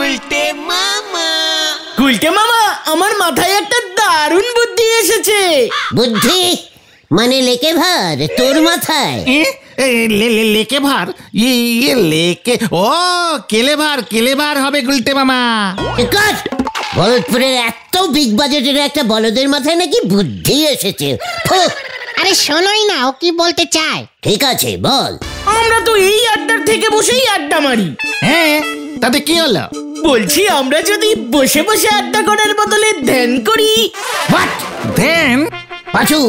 গুলটে মামা, আমার মাথায় একটা দারুণ বুদ্ধি এসেছে। বুদ্ধি মানে লেকে ভার তোর মাথায়? লেকে ভার? লেকে, ও কেলেভার হবে গুলটে মামা। ভরতপুরের এত বিগ বাজেটের একটা বলদের মাথায় নাকি বুদ্ধি এসেছে। আরে শোনোই না ও কি বলতে চায়। ঠিক আছে বল। আমরা তো এই আড্ডার থেকে বসেই আড্ডা মারি। হ্যাঁ, তাতে কি হলো? বলছি আমরা যদি বসে বসে আড্ডা করার বদলে ধ্যান করি। ধ্যান? পাঁচু,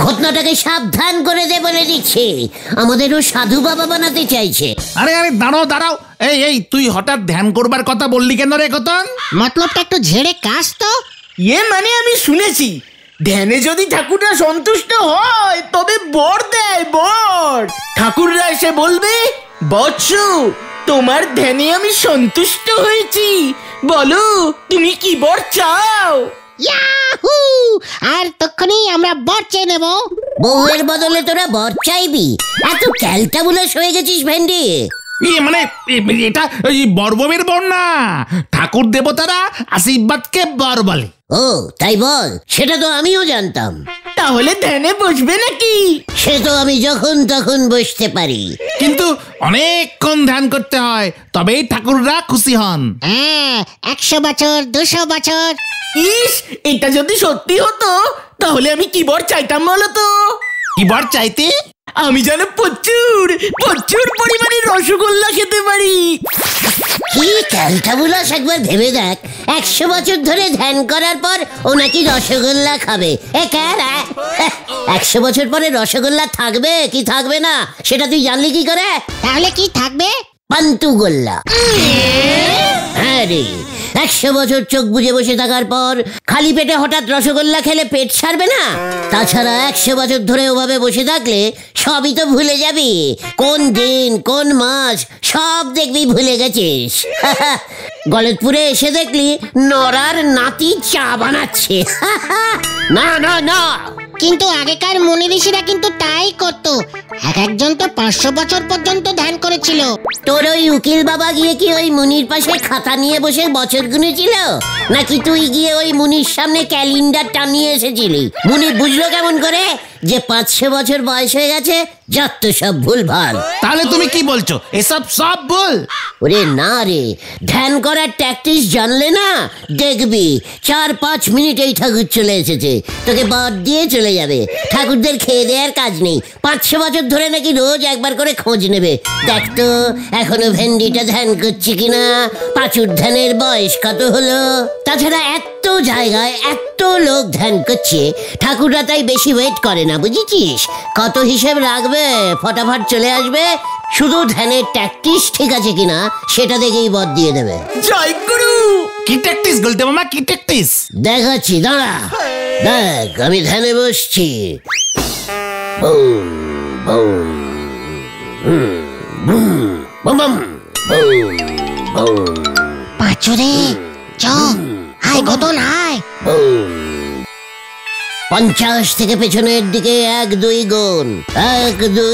ঘটনাটাকে সাবধান করে দে বলে দিচ্ছি, আমাদেরও সাধু বাবা বানাতে চাইছে। আরে দাঁড়াও, এই তুই হঠাৎ ধ্যান করবার কথা বললি কেন রে কতন? মতলবটা একটু ঝেড়ে কাশ তো। মানে আমি শুনেছি ধ্যানে যদি ঠাকুররা সন্তুষ্ট হয় তবে বর দেয়, বর। ঠাকুররা এসে বলবে, বৎস তোমার ধ্যানে আমি সন্তুষ্ট হয়েছি, বলো তুমি কি বর চাও। ইয়াহু! আর তখনই আমরা বর চেয়ে নেব। বউয়ের বদলে তোরা বর চাইবি? এত ক্যালটাবুলাস হয়ে গেছিস ভেন্ডি। মানে এটা বর্বমের বর না, ঠাকুর দেবতারা আশীর্বাদকে বর বলে। ও তাই বল, সেটা তো আমিও জানতাম। তাহলে ধ্যানে বসবে নাকি? সে তো আমি যখন তখন বসতে পারি, কিন্তু অনেকক্ষণ ধ্যান করতে হয়, তবেই ঠাকুররা খুশি হন। হ্যাঁ, 100 বছর 200 বছর। ইস, এটা যদি সত্যি হতো তাহলে আমি কি বর চাইতাম বলো তো? কি বর চাইতে? আমি যেন প্রচুর পরিমাণে রসগোল্লা খেতে পারি। কি ক্যালটাবুলাস, একবার ভেবে দেখ, 100 বছর ধরে ধ্যান করার পর ও নাকি রসগোল্লা খাবে। 100 বছর পরে রসগোল্লা থাকবে কি থাকবে না সেটা তুই জানলি কি করে? তাহলে কি থাকবে? পান্তুগোল্লা। হ্যাঁ রে, 100 বছর চোখ বুজে বসে থাকার পর খালি পেটে হঠাৎ রসগোল্লা খেলে পেট সারবে না। তাছাড়া 100 বছর ধরে ওভাবে বসে থাকলে সবই তো ভুলে যাবি, কোন দিন কোন মাস সব দেখবি ভুলে গেছিস। গলতপুরে এসে দেখলি নরার নাতি চা বানাচ্ছে। না না না, কিন্তু আগেকার মুনি ঋষিরা কিন্তু তাই করতো। একজন তো 500 বছর পর্যন্ত ধ্যান করেছিল। তোর ওই উকিল বাবা গিয়ে কি ওই মুনির পাশে খাতা নিয়ে বসে বছর গুনেছিল, নাকি তুই গিয়ে ওই মুনির সামনে ক্যালেন্ডার টানিয়ে এসেছিলি? মুনি বুঝলো কেমন করে যে 500 বছর বয়স হয়ে গেছে? যত সব ভুল ভাল। তাহলে তুমি কি বলছো, এসব সব ভুল? ওরে না রে, ধ্যান করার ট্যাকটিস জানলে না দেখবি 4-5 মিনিটেই ঠাকুর চলে এসেছে, তোকে বাদ দিয়ে চলে যাবে। ঠাকুরদের খেয়ে দেওয়ার কাজ নেই, 500 বছর ধরে নাকি রোজ একবার করে খোঁজ নেবে। দেখ তো এখনো ভেন্ডিটা ধ্যান করছে কিনা, পাঁচুর ধ্যানের বয়স কত হলো। তাছাড়া এত জায়গায় এত লোক ধ্যান করছে, ঠাকুররা তাই বেশি ওয়েট করে না, বুঝেছিস? কত হিসেব রাখবে, ফটাফট চলে আসবে, শুধু ধ্যানের ট্যাকটিস ঠিক আছে কিনা সেটা দেখেই বদ দিয়ে দেবে। জয় গুরু। কি ট্যাকটিস বলতে মামা, কি ট্যাকটিস? দেখাচ্ছি, দাঁড়া দেখ, আমি ধ্যানে বসছি। পাঁচুরে চ, হাই ঘটন হাই। 50 থেকে পেছনের দিকে 1 2 গুণ, 1 2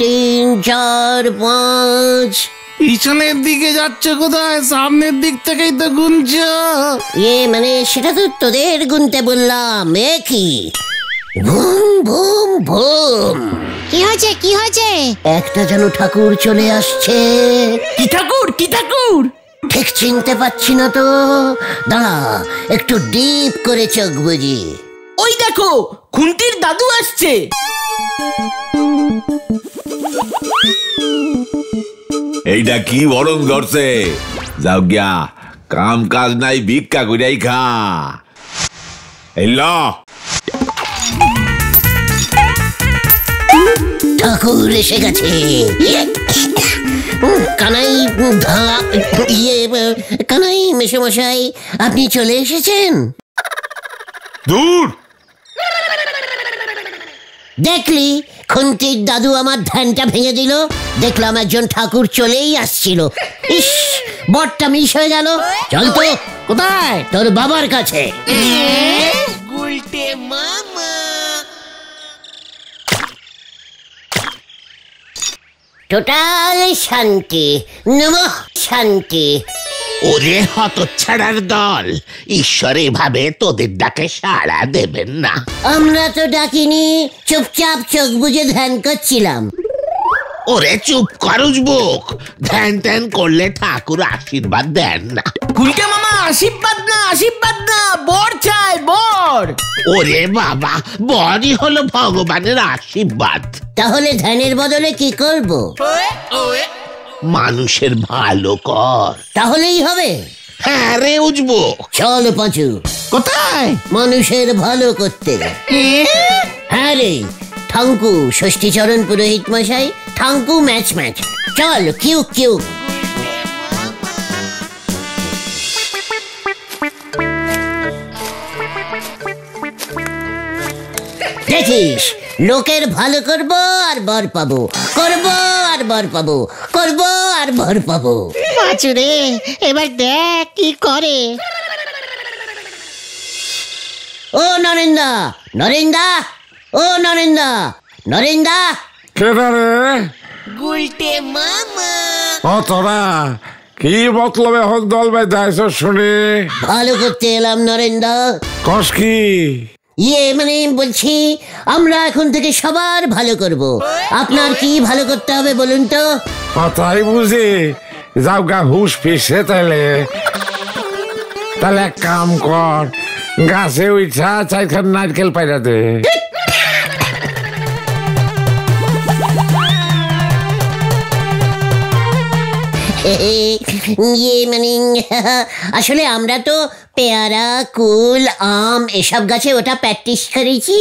3 4 5। পিছনের দিকে যাচ্ছ কোথায়? সামনের দিক থেকেই তো গুনছ। মানে সেটা তো তোদের গুনতে বললাম। কি বুম বুম বুম। কি হয়েছে কি হয়েছে? একটা যেন ঠাকুর চলে আসছে। কি ঠাকুর, কি ঠাকুর? ঠিক চিনতে পাচ্ছি না তো, দাঁড়া একটু ডিপ করে চোখ বুঝি। ওই দেখো, খুন্তির দাদু আসছে। এইটা কি বরং ধরছে? যাও গিয়া কাম কাজ নাই, ভিক্ষা কইরাই খা। এই ল। ঠাকুর এসে গেছে। কানাই কানাই মেশামশাই, আপনি চলে এসেছেন? দূর। দেখলি খুন্তির দাদু আমার ধ্যানটা ভেঙে দিল। দেখলাম একজন ঠাকুর চলেই আসছিল। ইস, বরটা মিস হয়ে গেল। চল তো। কোথায়? তোর বাবার কাছে। টোটাল শান্তি, নমঃ শান্তি। ওরে হতচ্ছাড়ার দল, ঈশ্বর এভাবে তোদের ডাকে সাড়া দেবেন না। আমরা তো ডাকিনি, চুপচাপ চোখ বুজে ধ্যান করছিলাম। ওরে চুপ কর উজবুক, ধ্যান ধ্যান করলে ঠাকুর আশীর্বাদ দেন না। গুলটে মামা আশীর্বাদ না, বর চাই বর। ওরে বাবা, বরই হলো ভগবানের আশীর্বাদ। তাহলে ধ্যানের বদলে কি করব? মানুষের ভালো কর, তাহলেই হবে। হ্যাঁ রে উজবুক। চল পাঁচু, কোথায়? মানুষের ভালো করতে। হ্যাঁ রে ঠাঙ্কু, ষষ্ঠীচরণ পুরোহিত মশাই, ঠাঙ্কু ম্যাচ চল কিউ কিউ। দেখিস, লোকের ভালো করব আর বর পাবো, করব আর বর পাবো, করব আর বর পাবো। পাঁচুরে এবার দেখ কি করে। ও নরেন্দা, ও নরেন্দা। কেদারে গুলটে মামা। ও তোরা কি মতলবে এখন দল বেঁধাইছ শুনি? ভালো করতে এলাম নরেন্দা। কস কি? মানে বলছি, আমরা এখন থেকে সবার ভালো করব। আপনার কি ভালো করতে হবে বলুন তো? তাই বুঝি, যাও গা হুশ পিছে তাহলে এক কাম কর, গাছে উঠা চাইখান নারকেল পাইরা দে। মানে আসলে আমরা তো পেয়ারা, কুল, আম এসব গাছে ওটা প্র্যাকটিস করেছি।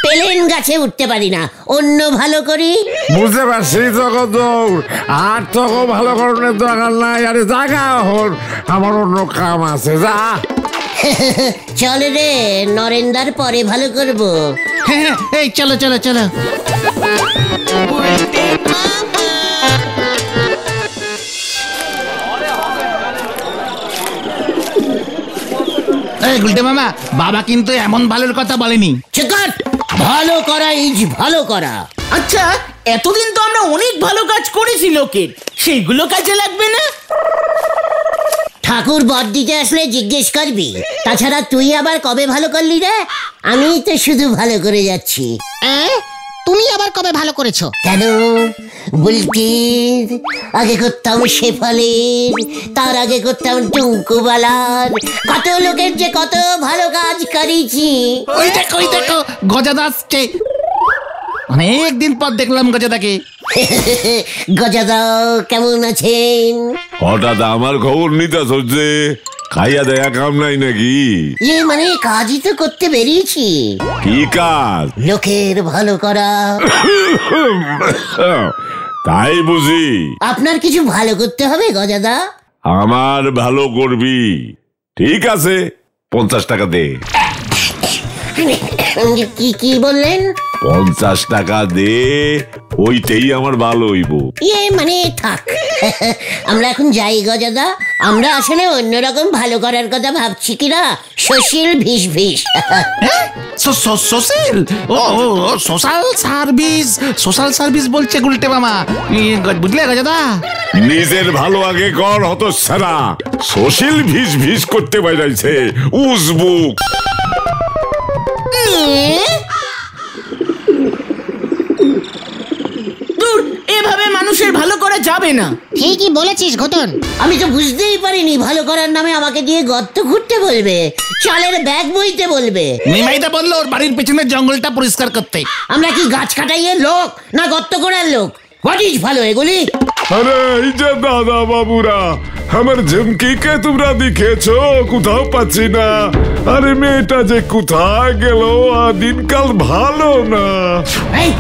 প্লেন গাছে উঠতে পারি না, অন্য ভালো করি। বুঝতে পারছি তোকে দৌড়, আর তোকে ভালো করণের দরকার নাই। আরে জাগা হর, আমার অন্য কাম আছে, যা। চল রে নরেন্দার, পরে ভালো করব। হ্যাঁ, এই চলো চলো চলো। গুলটে মামা, বাবা কিন্তু এমন ভালোর কথা বলেনি। চিকার, ভালো করা ইজ ভালো করা। আচ্ছা, এতদিন তো আমরা অনেক ভালো কাজ করেছি লোকের, সেইগুলো কাজে লাগবে না? ঠাকুর বর দিতে আসলে জিজ্ঞেস করবি। তাছাড়া তুই আবার কবে ভালো করলি রে? আমি তো শুধু ভালো করে যাচ্ছি। তুমি আবার কবে ভালো করেছো? কেন? বুলটির আগে করতাম শেফালির, তার আগে করতাম টুঙ্কুবালার, কত লোকের যে কত ভালো কাজ করেছি। ওই দেখো গজাদা আসছে। অনেকদিন পর দেখলাম গজাদাকে। গজাদা কেমন আছেন? হঠাৎ আমার খবর নিতে সরছে, খাইয়া দেয়া কাম নাই নাকি? মানে কাজই তো করতে বেরিয়েছি। কি কাজ? লোকের ভালো করা। তাই বুঝি? আপনার কিছু ভালো করতে হবে গজাদা। আমার ভালো করবি? ঠিক আছে, 50 টাকা দে। কি বললেন? 50 টাকা দে, ওইটাই আমার ভালো হইব। মানে থাক, আমরা এখন যাই গজাদা। আমরা আসলে অন্যরকম ভালো করার কথা ভাবছি কিনা, সোশ্যাল ভিস। সোশ্যাল সোশ্যাল সার্ভিস বলছে গুলটে মামা, বুঝলে গজাদা? নিজের ভালো আগে কর, হতচ্ছাড়া। সোশ্যাল ভিস করতে বাইরাইছে উজবুক। এভাবে মানুষের ভালো করা যাবে না। ঠিকই বলেছিস ঘটন। আমি তো বুঝতেই পারিনি ভালো করার নামে আমাকে দিয়ে গর্ত খুঁড়তে বলবে, চালের ব্যাগ বইতে বলবে। নিমাইদা বললো ওর বাড়ির পেছনের জঙ্গলটা পরিষ্কার করতে। আমরা কি গাছ কাটাইয়ের লোক না গর্ত করার লোক? হোয়াট ইজ ভালো এগুলি? আরে এই যে দাদা বাবুরা, আমার ঝুমকিকে তোমরা দেখেছো? কোথাও পাচ্ছি না। আরে মেয়েটা যে কোথায় গেল, দিনকাল ভালো না। এই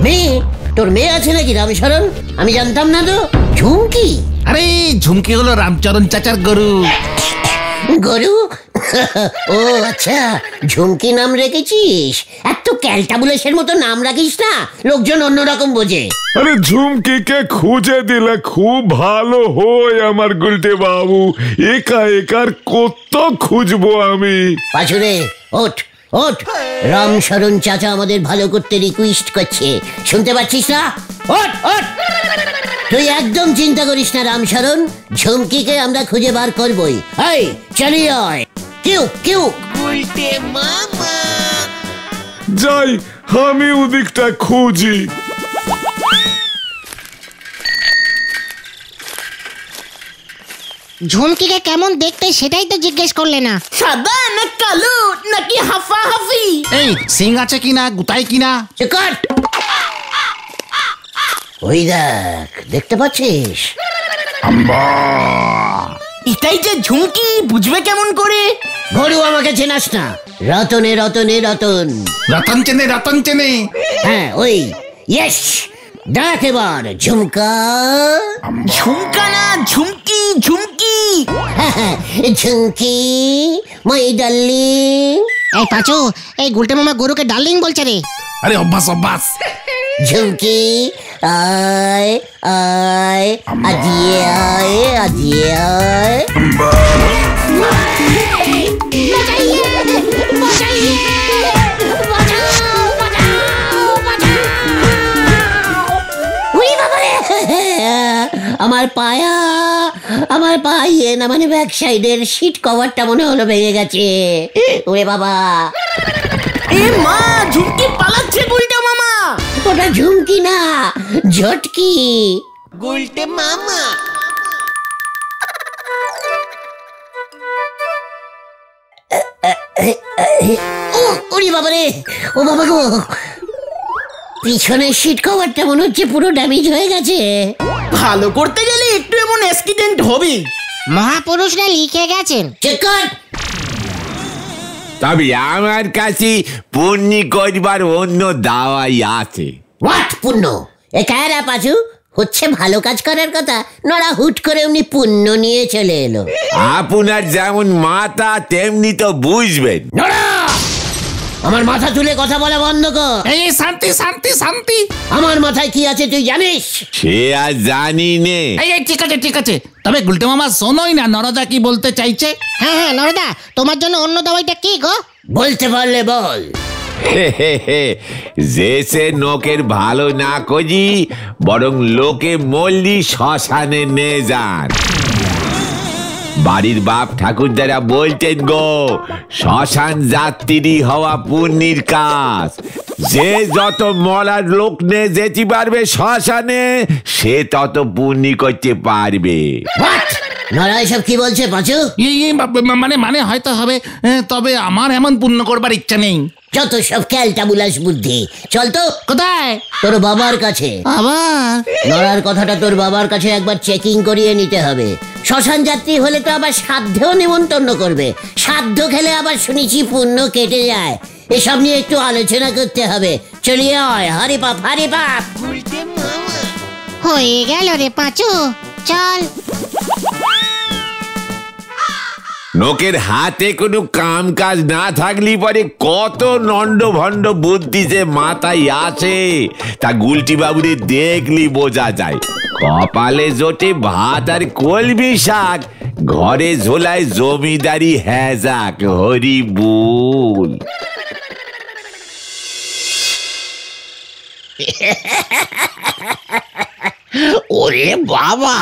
মেয়ে, তোর মেয়ে আছে নাকি রামশরণ? আমি জানতাম না তো। ঝুমকি? আরে ঝুমকি হলো রামচরণ চাচার গরু। গরু? ও আচ্ছা, ঝুমকি নাম রেখেছিস। এত ক্যালটাবুলেশন মতো নাম রাখিস না, লোকজন অন্যরকম বোঝে। আরে ঝুমকিকে খুঁজে দিলে খুব ভালো হয় আমার গুলটে বাবু। একার কত খুঁজবো আমি। পাছুরে ওঠ, রামশরণ চাচা আমাদের ভালো করতে রিকোয়েস্ট করছে, শুনতে পাচ্ছিস না? ওঠ। তুই একদম চিন্তা করিস না রামশরণ, ঝুমকিকে আমরা খুঁজে বার করবই। এই চালিয়ে আয়। কিউ কিউ। যাই আমি ওদিকটা খুঁজি। ঝুমকিকে কেমন দেখতে সেটাই তো জিজ্ঞেস করলে না। সাদা না কালো নাকি হাফা হাফি? এই সিং আছে কিনা, গুতাই কিনা? কাট। ওই দেখ, দেখতে পাচ্ছিস? এটাই যে ঝুমকি, বুঝবে কেমন করে? গরু আমাকে চেনাস না? রতনে রতনে রতন। রতন চেনে, রতন চেনে। হ্যাঁ ওই। ইয়েস, দেখ এবার ঝুমকা। ঝুমকা না ঝুমকি, ঝুমকি। Jhumki my darling. এই পাঁচু, এই গুলটে মামা গরুকে ডার্লিং বলছে রে। আরে অভ্যাস অভ্যাস। ঝুমকি আয় আয়, আজিয়ে আয়, আজিয়ে আয়। আমার পায়া, আমার পায়ে না, মানে ব্যাক সাইডের সিট কভারটা মনে হলো ভেঙে গেছে। ওরে বাবা, এ মা, ঝুমকি পালাচ্ছে গুলটে মামা। ওটা ঝুমকি না, ঝটকি। গুলটে মামা। ওরে বাবা রে, ও বাবা গো, পিছনের সিট কভারটা মনে হচ্ছে পুরো ড্যামেজ হয়ে গেছে। ভালো করতে গেলে একটু এমন অ্যাক্সিডেন্ট হবে। মহাপুরুষরা লিখে গেছেন। চেক কর। তবে আমার কাছে পুণ্যি করবার অন্য দাওয়াই আছে। হোয়াট পুণ্য? এ কায়রা পাচু, হচ্ছে ভালো কাজ করার কথা, নড়া হুট করে উনি পুণ্য নিয়ে চলে এলো। আপনার যেমন মাথা তেমনি তো বুঝবেন। নড়া, আমার মাথা তুলে কথা বলা বন্ধ কর। এই শান্তি শান্তি শান্তি। আমার মাথায় কি আছে তুই জানিস? সে আর জানি নে। এই ঠিক আছে ঠিক আছে, তবে গুলটে মামা শোনোই না নরদা কি বলতে চাইছে। হ্যাঁ হ্যাঁ নরদা, তোমার জন্য অন্য দাওয়াইটা কি গো? বলতে পারলে বল। যে সে নোকের ভালো না করি, বরং লোকে মল্লি শ্মশানে নে যান। বাড়ির বাপ ঠাকুরদারা বলতেন গো, শ্মশান যাত্রী হওয়া পুণ্যির কাজ। যে যত মলার লোক নে যেতে পারবে শ্মশানে, সে তত পুণ্যি করতে পারবে। নড়া এসব কি বলছে পাচু? মানে হয়তো হবে, তবে আমার এমন পুণ্য করবার ইচ্ছা নেই। যত সব ক্যালটাবুলাস বুদ্ধি। চল তো। কোথায়? তোর বাবার কাছে। আবার নড়ার কথাটা তোর বাবার কাছে একবার চেকিং করিয়ে নিতে হবে। শ্মশান যাত্রী হলে তো আবার সাধ্যও নিমন্ত্রণ করবে। সাধ্য খেলে আবার শুনেছি পুণ্য কেটে যায়। এসব নিয়ে একটু আলোচনা করতে হবে। চলিয়ে আয়, হারি পাপ হারি পাপ। হয়ে গেল রে পাঁচু, চল। লোকের হাতে কোনো কাম কাজ না থাকলে পরে কত নন্ড ভণ্ড বুদ্ধি যে মাথায় আছে, তা গুলটি বাবুরে দেখলি বোঝা যায়। কপালে জোটে ভাত আর কলমি শাক, ঘরে ঝোলায় জমিদারি হ্যাজাক, হরি বুল। ওরে বাবা,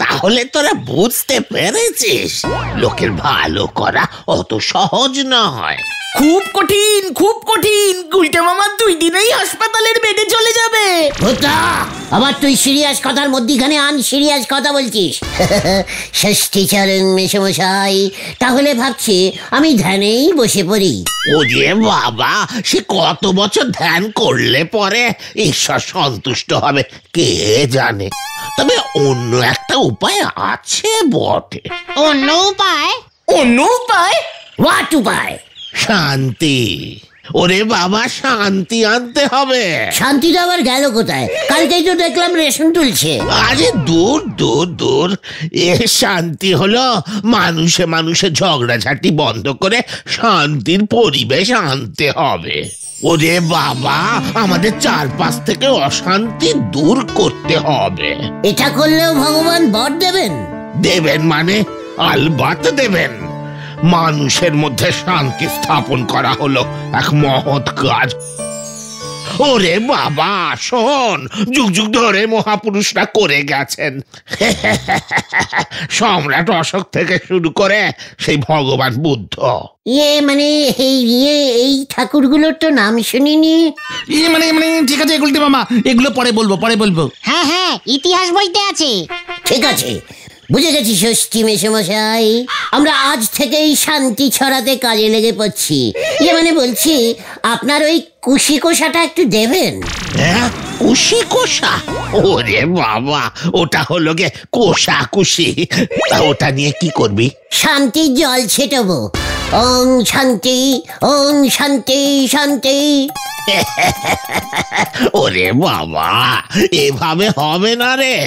তাহলে তোরা বুঝতে পেরেছিস লোকের ভালো করা অত সহজ নয়। খুব কঠিন, খুব কঠিন। গুলটে মামা 2 দিনেই হাসপাতালের বেডে চলে যাবে। ভূতা, আবার তুই সিরিয়াস কথার মধ্যিখানে আনসিরিয়াস কথা বলছিস। ষষ্ঠীচরণ মেশমশাই, তাহলে ভাবছি আমি ধ্যানেই বসে পড়ি। ওরে বাবা, সে কত বছর ধ্যান করলে পরে ঈশ্বর সন্তুষ্ট হবে কে জানে। তবে অন্য একটা উপায় আছে বটে। অন্য উপায়? অন্য উপায়? হোয়াট উপায়? শান্তি। ওরে বাবা, শান্তি আনতে হবে। শান্তিটা আবার গেল কোথায়? কালকেই তো দেখলাম রেশন তুলছে। আরে দূর দূর দূর, এ শান্তি হলো মানুষে মানুষে ঝগড়াঝাটি বন্ধ করে শান্তির পরিবেশ আনতে হবে। ওরে বাবা, আমাদের চারপাশ থেকে অশান্তি দূর করতে হবে। এটা করলেও ভগবান বর দেবেন? দেবেন মানে আলবাত দেবেন। মানুষের মধ্যে শান্তি স্থাপন করা হলো এক মহৎ কাজ। ওরে বাবা শোন, যুগ যুগ ধরে মহাপুরুষরা করে গেছেন। সম্রাট অশোক থেকে শুরু করে সেই ভগবান বুদ্ধ। মানে এই ঠাকুরগুলোর তো নাম শুনিনি। মানে ঠিক আছে গুলটে মামা, এগুলো পরে বলবো। হ্যাঁ ইতিহাস বইতে আছে। ঠিক আছে, বুঝে গেছি ষষ্ঠী মেশমশাই। আমরা আজ থেকেই শান্তি ছড়াতে কাজে লেগে পড়ছি। মানে বলছি, আপনার ওই কুশি কোষাটা একটু দেবেন। হ্যাঁ, কুশি কোষা? ওরে বাবা, ওটা হলো গে কোষাকুশি। তা ওটা নিয়ে কি করবি? শান্তির জল ছেটাবো। ওং শান্তি, ওং শান্তি শান্তি। ওরে বাবা, এভাবে হবে না রে।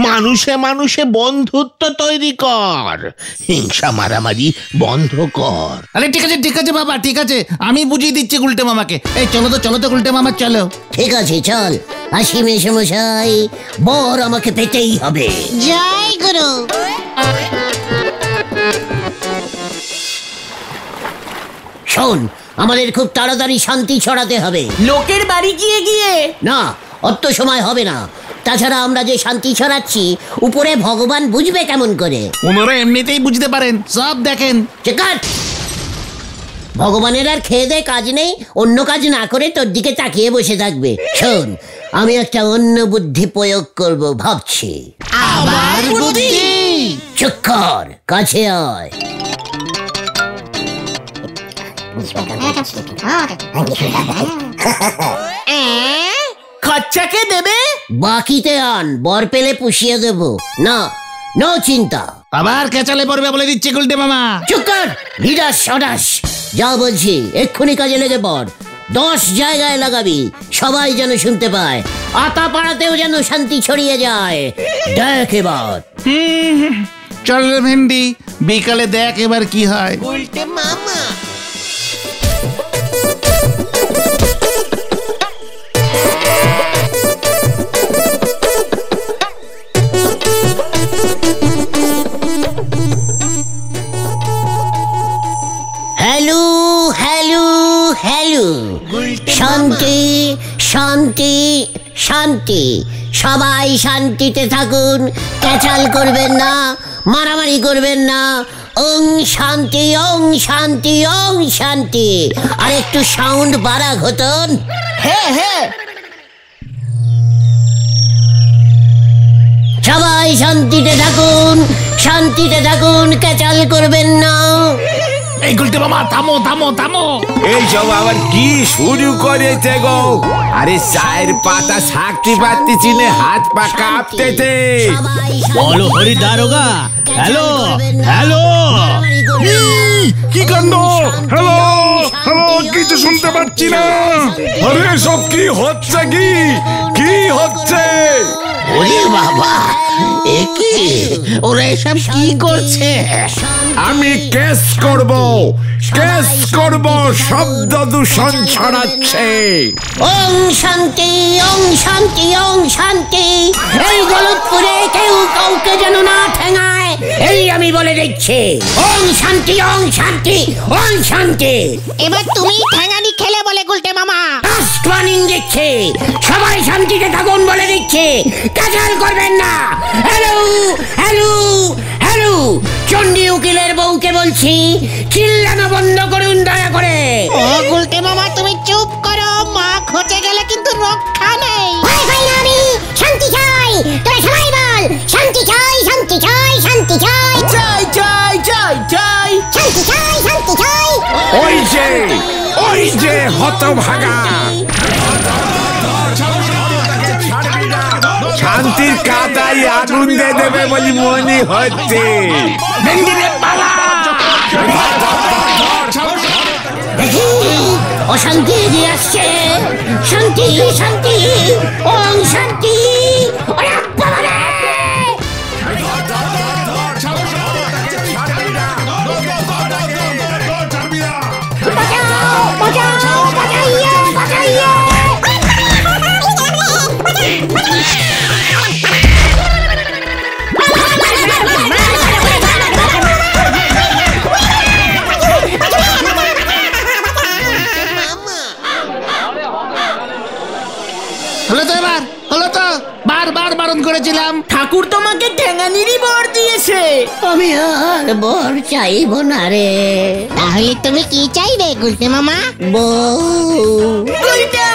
মানুষে মানুষে বন্ধুত্ব তৈরি কর, হিংসা মারামারি বন্ধ কর। আরে ঠিক আছে বাবা, ঠিক আছে, আমি বুঝিয়ে দিচ্ছি গুলটে মামাকে। এই চলো তো গুলটে মামা, চলো। ঠিক আছে, চল আসি মেশমশাই, বর আমাকে পেতেই হবে। জয় গুরু। শোন, আমাদের খুব তাড়াতাড়ি শান্তি ছড়াতে হবে। লোকের বাড়ি গিয়ে না, অত সময় হবে না। তাছাড়া আমরা যে শান্তি ছড়াচ্ছি, উপরে ভগবান বুঝবে কেমন করে? ওনারা এমনিতেই বুঝতে পারেন, সব দেখেন। ভগবানের আর খেয়ে দেয় কাজ নেই, অন্য কাজ না করে তোর দিকে তাকিয়ে বসে থাকবে। শোন, আমি একটা অন্য বুদ্ধি প্রয়োগ করব ভাবছি। আবার বুদ্ধি? চুপ কর, কাছে আয়। খরচাকে দেবে? বাকিতে আন, বর পেলে পুষিয়ে দেব। না, নো চিন্তা। আবার কেচালে পড়বে বলে দিচ্ছে গুলটে মামা। চুপ কর, নিরাশ সদাস। যা বলছি এক্ষুনি কাজে লেগে পড়। 10 জায়গায় লাগাবি, সবাই যেন শুনতে পায়। আতা পাড়াতেও যেন শান্তি ছড়িয়ে যায়। দেখ এবার। চল রে ভেন্ডি, বিকালে দেখ এবার কি হয়। উল্টে মামা। হ্যালো হ্যালো হ্যালো, শান্তি শান্তি শান্তি। সবাই শান্তিতে থাকুন, ক্যাচাল করবেন না, মারামারি করবেন না। ওং শান্তি, ওং শান্তি, ওং শান্তি। আর একটু সাউন্ড বাড়া ঘটন। হ্যাঁ। সবাই শান্তিতে থাকুন, ক্যাচাল করবেন না। এই গুলটে মামা, থামো। এই সব আবার কি শুরু করেছে গো? আরে চায়ের পাতা থাকতে পারতেছি না, হাত পা কাঁপতেছে। বলো হরি দারোগা। হ্যালো। কি কাণ্ড? হ্যালো, কিছু শুনতে পাচ্ছি না। আরে সব কি হচ্ছে? কি হচ্ছে? ওরে বাবা, এ কি? ওরা এসব কি করছে? আমি কেস করব, শব্দ দূষণ ছড়াচ্ছে। ওং শান্তি, ওং শান্তি, ওং শান্তি। এই গলতপুরে কেউ কাউকে যেন না ঠেঙায়, এই আমি বলে দিচ্ছি। ওং শান্তি, ওং শান্তি, ওং শান্তি। এবার তুমি ঠ্যাঙানি খেলে বলে গুলটে মামা। লাস্ট ওয়ার্নিং দিচ্ছি, সবাই শান্তিতে থাকুন বলে দিচ্ছি, ক্যাচাল করবেন না। হ্যালো, চণ্ডী উকিলের বউকে বলছি, চিল্লানো বন্ধ করুন দয়া করে। ও গুলটে মামা, তুমি চুপ করো, মা খচে গেলে কিন্তু রক্ষা নেই। আমি শান্তি চাই, তোরা সবাই বল শান্তি চাই, শান্তি চাই, শান্তি চাই, চাই। শান্তি চাই, শান্তি চাই। ওই যে হতভাগা, শান্তির কাদায় আগুন দিয়ে দেবে বলে মনে হচ্ছে। অশান্তি এগিয়ে আসছে। শান্তি শান্তি, ওং শান্তি। ঠাকুর তোমাকে ঠ্যাঙানিরই বর দিয়েছে। আমি আর বর চাইব না রে। তাহলে তুমি কি চাইবে গুলটে মামা? বউ। গুলটে